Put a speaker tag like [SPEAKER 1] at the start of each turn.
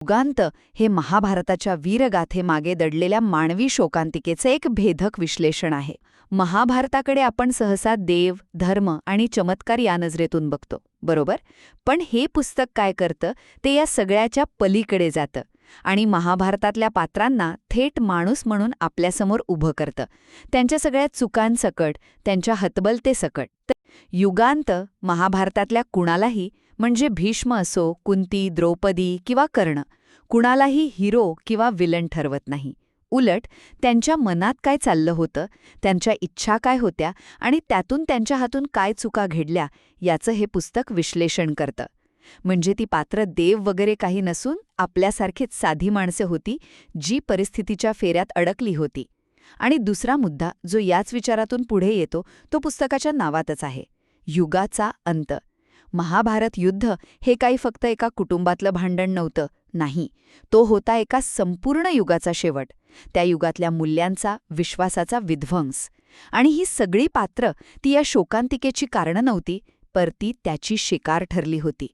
[SPEAKER 1] युगांत हे महाभारताच्या वीरगाथेमागे दडलेल्या मानवी शोकांतिकेचे एक भेदक विश्लेषण आहे. महाभारताकडे आपण सहसा देव, धर्म आणि चमत्कार या नजरेतून बघतो, बरोबर? पण हे पुस्तक काय करतं ते या सगळ्याच्या पलीकडे जातं आणि महाभारतातल्या पात्रांना थेट माणूस म्हणून आपल्यासमोर उभं करतं, त्यांच्या सगळ्या चुकांसकट, त्यांच्या हतबलतेसकट. युगांत महाभारतातल्या कुणालाही, म्हणजे भीष्म असो, कुंती, द्रौपदी किंवा कर्ण, कुणालाही हिरो किंवा विलन ठरवत नाही. उलट त्यांच्या मनात काय चाललं होतं, त्यांच्या इच्छा काय होत्या आणि त्यातून त्यांच्या हातून काय चुका घडल्या याचं हे पुस्तक विश्लेषण करतं. म्हणजे ती पात्र देव वगैरे काही नसून आपल्यासारखीच साधी माणसे होती, जी परिस्थितीच्या फेऱ्यात अडकली होती. आणि दुसरा मुद्दा जो याच विचारातून पुढे येतो तो पुस्तकाच्या नावातच आहे, युगाचा अंत. महाभारत युद्ध हे काही फक्त एका कुटुंबातलं भांडण नव्हतं, नाही. तो होता एका संपूर्ण युगाचा शेवट, त्या युगातल्या मूल्यांचा, विश्वासाचा विध्वंस. आणि ही सगळी पात्र ती या शोकांतिकेची कारणं नव्हती, पर ती त्याची शिकार ठरली होती.